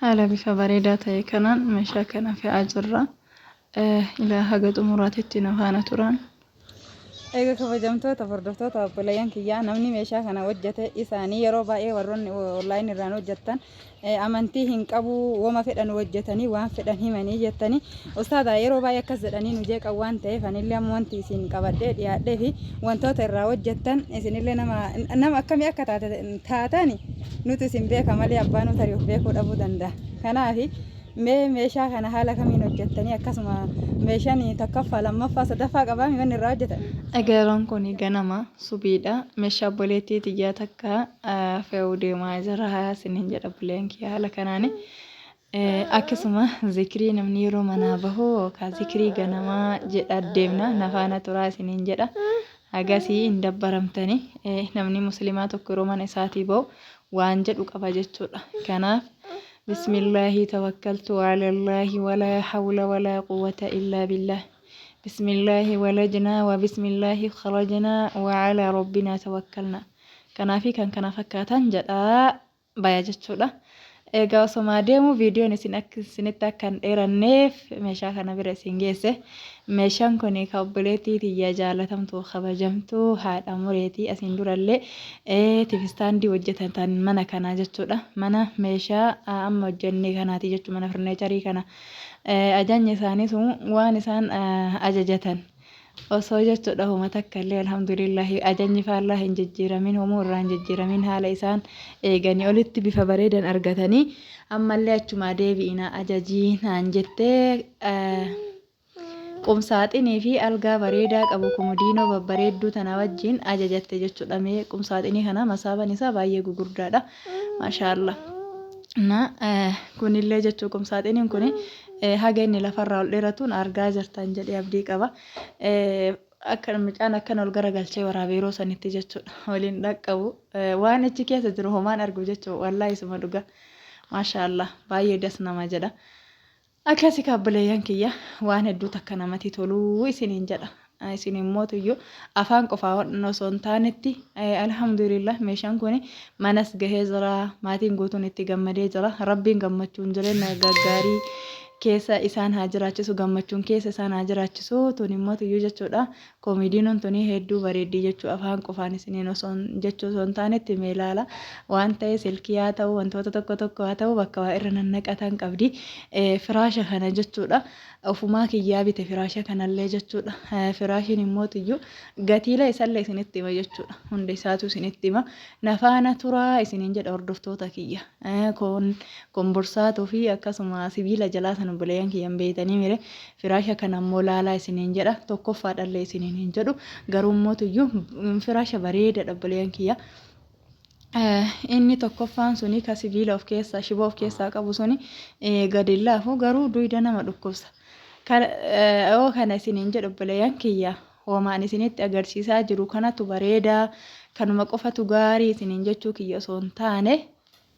Haala bifa bareedaa ta'e kanaan meeshaa kana fe'aa jirra. Ilaa haga xumuraatitti nu faana turan. Egaa kabajamtoota hordoftoota obboleeyyan kiyyaa namni meeshaa kana hojjete isaanii yeroo baay'ee warroonni online irraan hojjettan amantii hin qabu wama fedhan hojjetanii waan fedhan himanii jettanii ustaadha yeroo baay'ee akkas jedhanii nu jeeqan waan ta'eef anillee amma wanti isin qabadhee dhiyaadhee fi wantoota irraa hojjettan isinillee nama akkamii akka taatani nuti isin beeka malee abbaan nu tari'uuf beekuu dhabuu danda'a. Kanaafi meeshaa kana haala kamiin hojjettanii akkasuma meeshaan takkaffaa lammaffaa sadaffaa qabaa mi'oonni irraa hojjetan. Egeeroon kun ganama subiidha. Meeshaa obboleettii xiyyaa takka fe'uu deemaa jira isiniin jedha buleen kiyya haala kanaani. Akkasuma zikirii namni yeroo manaa bahu yookaan zikirii ganamaa jedha deemna nafaana turaa isiniin jedha. Agasii hin dabbaramtanii namni musliimaa tokko yeroo mana isaatii bahu waan jedhu qaba jechuudha. Kanaaf بسم الله توكلت على الله ولا حول ولا قوة إلا بالله بسم الله ولجنا وبسم الله خرجنا وعلى ربنا توكلنا كنافي كان فكاتان جدا بايجتشودا egaa osoma deemu viidiyoon isinitti akkan dheeranneef meeshaa kana bira isin geesse meeshaan kun ka obboleettii tiyya jaalatamtu kabajamtu haadha mureetii asin durallee tifistaandii hojjetatan mana kana jechuudha. Mana meeshaa amma hojjenne kanaati jechuudha. Mana furniicharii kana ajajni isaanii sun waan isaan ajajatan osoo jechuudha huma takkallee alhamdulillahi ajajni faallaa hin jijjiiramin homuu irraa hin jijjiiramin haala isaan eeganii olitti bifa bareedan argatanii ammallee achuma deebi'ina ajajii naan jettee qumsaaxinii fi algaa bareedaa qabu komodiinoo babbareedduu tana wajjin ajajatte jechuudha. Mee qumsaaxinii kana masaaban isaa baay'ee gugurdaadha maashaallah. Kunillee jechuu qumsaaxiniin kuni haga inni lafarraa ol dheeratuun argaa jirtan jedhee abdii qaba. Akka mucaan akkan ol garagalchee waraabee yeroo sanitti jechuudha. Waliin dhaqqabu waan achi keessa jiru homaan argu jechuudha. Wallaahi isuma dhuga maashaallah baay'ee das nama jedha. Akkasi kaabbileeyyan kiyya waan hedduu takka namatti toluu isiniin jedha. Isin immoo tuyyuu afaan qofaa osoo hin taanetti alhamdulillah meeshaan kun manas gahee jira maatiin guutuun itti gammadee jira rabbiin gammachuun jireenya gaggaarii keessa isaan haa jiraachisu gammachuun keessa isaan haa jiraachisu tun immoo tuyyuu jechuudha. Koomediinoon tuni hedduu bareeddii jechuu afaan qofaan isiniin osoo jechuu osoo hin taanetti meelaala waan ta'e silkii haa ta'u wantoota tokko haa ta'u bakka waa irra nannaqatan qabdi firaasha kana jechuudha. Ofumaa kiyyaa bite firaasha kanallee jechuudha. Firaashiin immoo tuyyuu gatiilee isallee isinitti hima jechuudha. Hundi isaatu isinitti hima. Nafaana turaa isiniin jedha hordoftoota kiyya. Kun bursaatuu fi akkasuma sibiila jalaa sana buleeyyan kiyyan beeytanii mire firaasha kana immoo laalaa isiniin jedha. Tokkoffaadhallee isiniin hin jedhu. Garuu immoo tuyyuu firaasha bareedaadha buleeyyan kiyya. Inni tokkoffaan suni ka sibiila of keessaa shiboo of keessaa qabu suni gadi laafu garuu duyda nama dhukkubsa. Kana isiniin jedhu buleeyyan kiyya hoomaan isinitti agarsiisaa jiru kanatu bareedaa kanuma qofatu gaarii isiniin jechuu kiyya osoo hin taane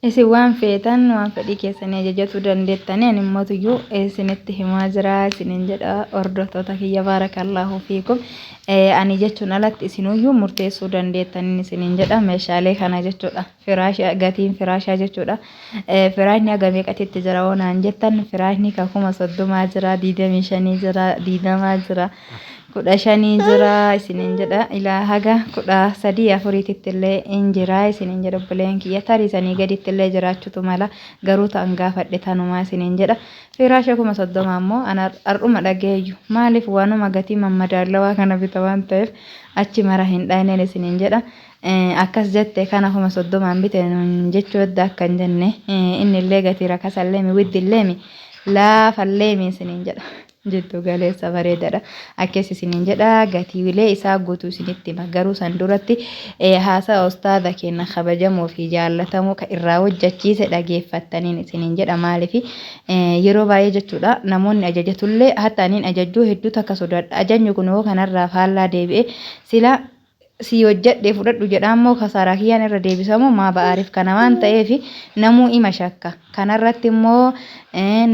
isin waan feetan waan fedhii keessanii ajajachuu dandeettanii ani immoo tuyyuu isinitti himaa jira isiniin jedha hordoftoota kiyya baarakallaahu fiikum. Ani jechuun alatti isinuyyuu murteessuu dandeettanii isiniin jedha meeshaalee kana jechuudha. Firaasha gatiin firaashaa jechuudha. Firaashni haga meeqatti jira oonaan jettan firaashni ka 30 jira 25 jira 20 jira 15 jira isiniin jedha ilaa haga 13 4 illee in jira isiniin jedha buleen kiyya tarisanii gaditti illee jiraachutu mala garuu ta'an gaafadhe tanumaa isiniin jedha. Firaasha 30 ammoo ana ar'uma dhageeyyu maaliif waanuma gatii mammadaalawaa kana bita waan ta'eef achi mara hin dhayneen isiniin jedha. Akkas jette kana 30 bite jechuu adda akka hin jenne inni illee gatii rakasallee mi widdillee mi laafallee mi isiniin jedha. Jiddu galeessa bareedaadha. Akkas isiniin jedha gatiilee isaa guutuu isinitti hima garuu san duratti haasaa ustaadha keenya kabajamoo fi jaallatamoo ka irraa hojjechiise dhageeffattaniin isiniin jedha maaliif yeroo baay'ee jechuudha namoonni ajajatullee hatta aniin ajajjuu hedduu takka sodaadha. Ajajni kun yoo kanarraa faallaa deebi'e sila si hojjedhe fudhadhu jedhaammoo kasaaraa kiyyaan irra deebisamu maa ba'aariif kana waan ta'eef namuu ima shakka. Kanarratti immoo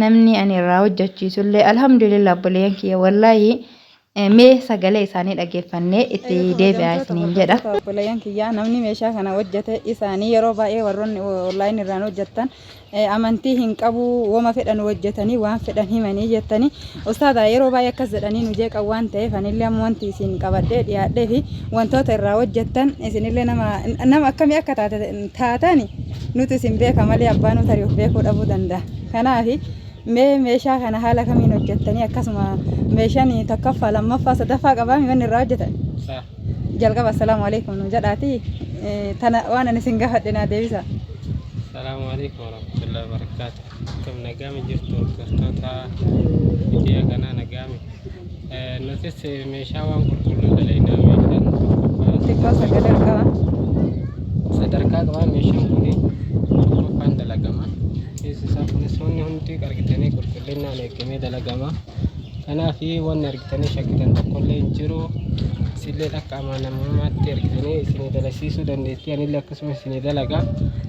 namni ani irraa hojjechiisullee alhamdulillah buleen kiyya wallaahi mee sagalee isaanii dhaggeeffannee itti deebi'aa isiniin jedha. Obboleeyyan kiyyaa namni meeshaa kana hojjete isaanii yeroo baay'ee warroonni online irraan hojjettan amantii hin qabu wama fedhan hojjetanii waan fedhan himanii jettanii ustaadha yeroo baay'ee akkas jedhanii nu jeeqan waan ta'eef anillee amma wanti isin qabadhee dhiyaadhee fi wantoota irraa hojjettan isinillee nama akkamii akka taatani nuti isin beeka malee abbaan nu tarii of beekuu dhabuu danda'a. Kanaaf meeshaa kana haala kamiin hojjettanii akkasuma meeshaan tokkoffaa lammaffaa sadaffaa qabaami wanni irraa hojjetan. jalqaba assalaamu alaykum nu jedhaati tana waan ani isin gaafadhe naa deebisa. Assalamu alaikum warahmatullahi wabarakatuh. Kam nagami jirtu hordoftoota biyya kanaa nagami. Nutis meeshaa waan qulqulluu dalaynaa meeshaan xiqqoo sagalee qaba. Sadarkaa qabaa meeshaan kuni qofaan dalagama. Keessi isaa kunis wanni hundi argitanii qulqullinaan eegamee dalagama. Kanaaf wanni argitanii shakkitan tokkollee hin jiru. Isinillee akka amanamummaatti argitanii isin dalasiisuu dandeettii anillee akkasuma isin dalaga.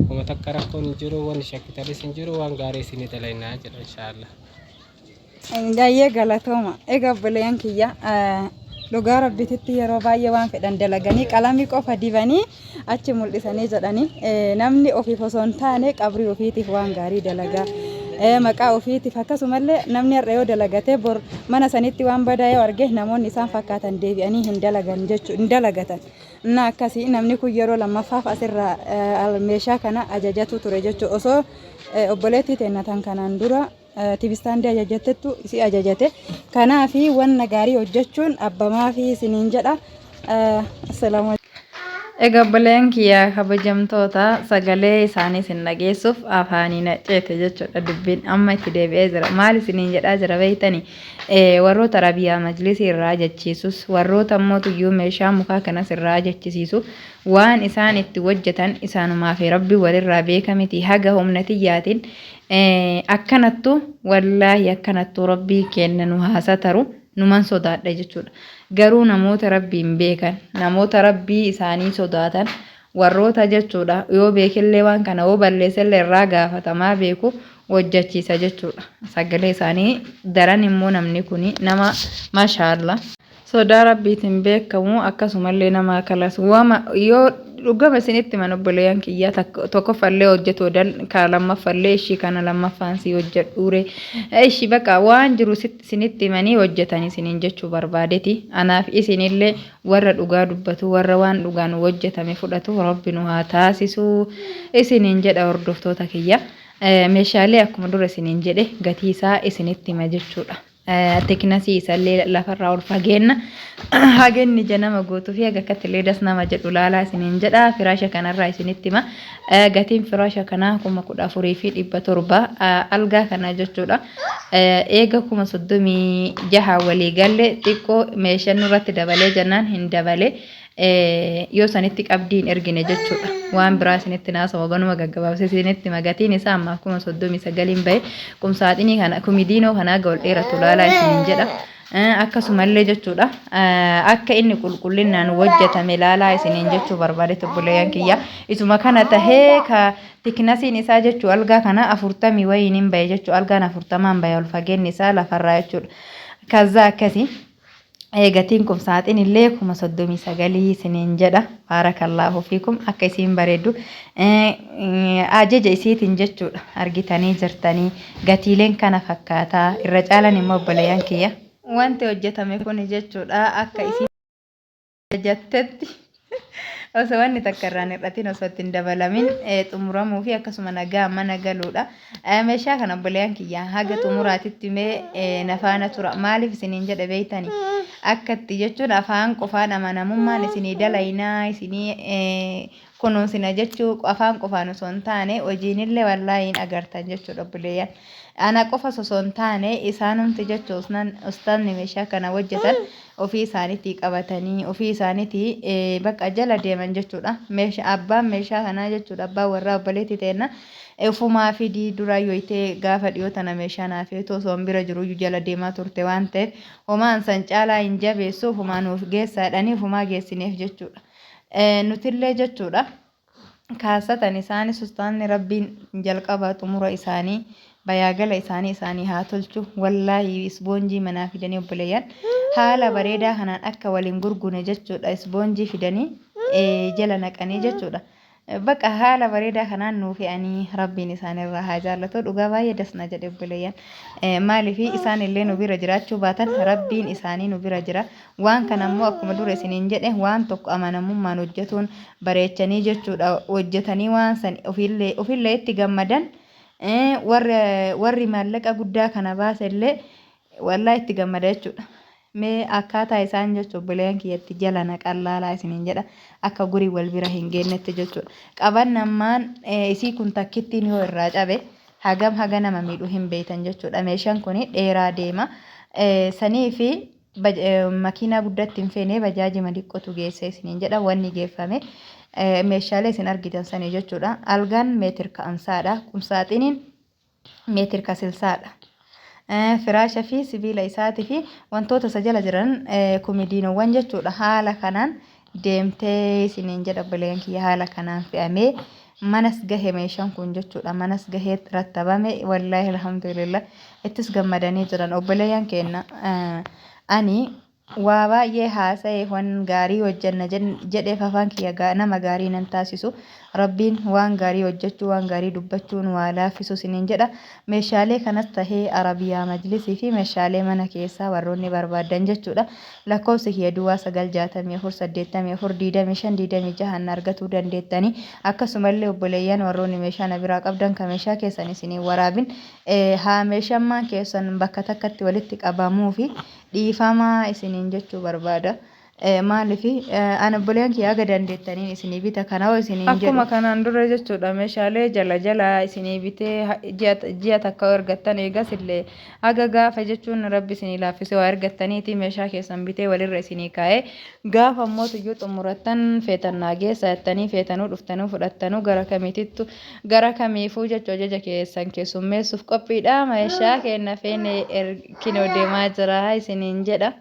Kuma takka rakkoon hin jiru wanni shakkitanis hin jiru waan gaarii isin dalaynaa jedha inshaallah. Gaayee galatooma. Egaa obboleeyyan kiyya dhugaa rabbititti yeroo baay'ee waan fedhan dalaganii qalamii qofa dibanii achi mul'isanii jedhanii namni ofiif osoo hin taane qabrii ofiitiif waan gaarii dalagaa. Maqaa ofiitiif akkasumallee namni har'a yoo dalagatee bor mana sanitti waan badaa yoo arge namoonni isaan fakkaatan deebi'anii hin dalagan jechuu hin dalagatan. Na akkasii namni kun yeroo lammaffaaf asirraa meeshaa kana ajajatu ture jechuu osoo obboleettii teennatan kanaan dura tibistaandii ajajattettu isi ajajate. Kanaaf wanna gaarii hojjechuun abbamaa fi isiniin jedha. Assalaamu Egaa obboleeyyan kiyyaa kabajamtoota sagalee isaanii isin dhageessuuf afaaniin ceete jechuudha dubbiin amma itti deebi'ee jira. Maal isiniin jedhaa jira beektanii warroota Arabiyaa majlisii irraa jechiisus warroota immoo tuyyuu meeshaa mukaa kanas irraa jechisiisu waan isaan itti hojjetan isaanumaa fi rabbi walirraa beekamiti haga humna tiyyaatiin akkanattu wallaahi akkanattu rabbii kenna nu haasataru numan sodaadha jechuudha. Garuu namoota rabbiin beekan namoota rabbii isaanii sodaatan warroota jechuudha yoo beekillee waan kana yoo balleessellee irraa gaafatamaa beeku hojjechiisa jechuudha. Sagalee isaanii daran immoo namni kuni nama maashaallah sodaa rabbiitiin beekamu akkasumallee nama kalas wama yoo dhugama isinitti mana obboleeyyan kiyyaa tokkoffallee hojjetu ka lammaffallee ishii kana lammaffaan si hojjedhuure ishii bakka waan jiru isinitti himanii hojjetanii isiniin jechuu barbaadeti. Anaaf isinillee warra dhugaa dubbatu warra waan dhugaan hojjetame fudhatu rabbi nu haa taasisu isiniin jedha hordoftoota kiyya. Meeshaalee akkuma dura isiniin jedhe gatii isaa isinitti hima jechuudha. Teeknasii isallee lafarraa ol fageenna hageenni janama guutuu fi akka tileedas nama jedhu laalaa isiniin jedha. Firaasha kanarraa isinitti hima gatiin firaasha kanaa 14,700 algaa kana jechuudha. Eega 36,000 walii galle xiqqoo meeshaan nurratti dabalee jennaan hin dabale. Yoo sanitti qabdiin ergine jechuudha. Waan biraa isinitti naasa waganuma gaggabaabsee isinitti magatiin isaa amma 39 bahe kumsaaxinii kana kumidiinoo kanaa ga'ol dheeratu laalaa isiniin jedha. Akkasumallee jechuudha akka inni qulqullinaan hojjetame laalaa isiniin jechuu barbaadetu obboleeyyan kiyya. Isuma kana tahee ka tiknasiin isaa jechuu algaa kana 40 wayiin bahe jechuu algaan 40 bahe ol fageenni isaa lafarraa jechuudha. Kaza akkasii gatiin kumsaaxiin illee 39 isiniin jedha. Baarakallahu fiikum akka isiin bareeddu ajaja isiitiin jechuudha argitanii jirtanii gatiileen kana fakkaataa irra caalan immoo obboleeyyan kiyya. Wanti hojjetame kun jechuudha akka isiin ajajattetti osoo wanni takka irraan hir'atiin osoo ittiin dabalamin xumuramuu fi akkasuma nagaa mana galuudha. Meeshaa kana obboleeyyan kiyya haga xumuraatitti mee nafaana tura maaliif isiniin jedhe beeytanii akkatti jechuudha afaan qofaan amanamummaan isinii dalaynaa isinii kunuunsina jechuu afaan qofaan osoo hin taane hojiinillee wallaahiin agartan jechuudha obboleeyyan. Ana qofa osoo hin taane isaanumti jechuu ustaanni meeshaa kana hojjetan ofii isaaniitii qabatanii ofii isaaniitii bakka jala deeman jechuudha. Abbaan meeshaa kanaa jechuudha abbaan warraa obboleetti ta'enna ufumaa fi dura yootee gaafa dhiyoo tana meeshaa naafeetu osoo bira jiru jala deemaa turte waan ta'eef homaan san caalaa hin jabeessu ufumaa nuuf geessaadhanii ufumaa geessineef jechuudha. Nutillee jechuudha kaasatan isaanis ustaanni rabbiin jalqaba xumura isaanii bayaagala isaanii haa tolchu wallaahi isboonjii manaa fidanii obboleeyyan haala bareedaa kanaan akka waliin gurgune jechuudha isboonjii fidanii jala naqanii jechuudha. Bakka haala bareedaa kanaan nuu fe'anii rabbiin isaanirraa haa jaallatu dhugaa baay'ee dasna jedhe obboleeyyan maaliifi isaan illee nu bira jiraachuu baatan rabbiin isaanii nu bira jira waan kana immoo akkuma dura isiniin jedhe waan tokko amanamummaan hojjetuun bareechanii jechuudha hojjetanii waan san ofillee itti gammadan warri maallaqa guddaa kana baase illee wallaa itti gammada jechuudha. Mee akkaataa isaan jechuun obboleeyyan kiyyatti jala naqallaalaa isiniin jedha akka gurii wal bira hin geennetti jechuudha. Qabannammaan isii kun takkittiin yoo irraa cabe hagam haga nama miidhuu hin beektan jechuudha. Meeshaan kun dheeraa deema. Sanii fi makiinaa guddatti hin feene bajaajima xiqqootu geesse isiniin jedha wanni geeffame. Meeshaalee isin argitan sanii jechuudha. Algaan meetir ka'amsaadha. Qumsaaxiniin meetir kasilsaadha. Firaasha fi sibiila isaatii fi wantoota isa jala jiran komidiinowwan jechuudha. Haala kanaan deemtee isiniin jedha obboleeyyan kiyya haala kanaan fe'amee manas gahe meeshaan kun jechuudha. Manas gahee rattabame wallaahi alhamdulillah ittis gammadanii jiran obboleeyyan keenya ani waa baay'ee haasa'e waan gaarii hojjanna jedheef afaan kiyya nama gaarii nan taasisu rabbiin waan gaarii hojjechuu waan gaarii dubbachuun waa laaffisu isiniin jedha. Meeshaalee kanas tahee arabiyaa majlisii fi meeshaalee mana keessaa warroonni barbaadan jechuudha. Lakkoofsi kiyya duwwaa 964842526 argatuu dandeettanii akkasumallee obboleeyyan warroonni meeshaa na biraa qabdan kan meeshaa keessan isinii waraabin haa meeshammaan keessan bakka takkatti walitti qabamuu fi dhiifamaa isiniin jechuu barbaada. Maaliifi ana obboleeyyan kiyya aga dandeettaniin isinii bita kanaa isiniin jedhu. Akkuma kanaan dura jechuudha meeshaalee jala isinii bitee ji'a takka argattan eegas illee aga gaafa jechuun rabbi isinii laaffisee waa argattaniiti meeshaa keessan bitee walirra isinii kaa'ee gaafa immoo tuyyuu xumurattan feetannaa geessa jettanii feetanuu dhuftanuu fudhattanuu gara kamiifuu jechuu ajaja keessan keessummeessuuf qophiidha meeshaa kenna feene kinoo deemaa jira isiniin jedha.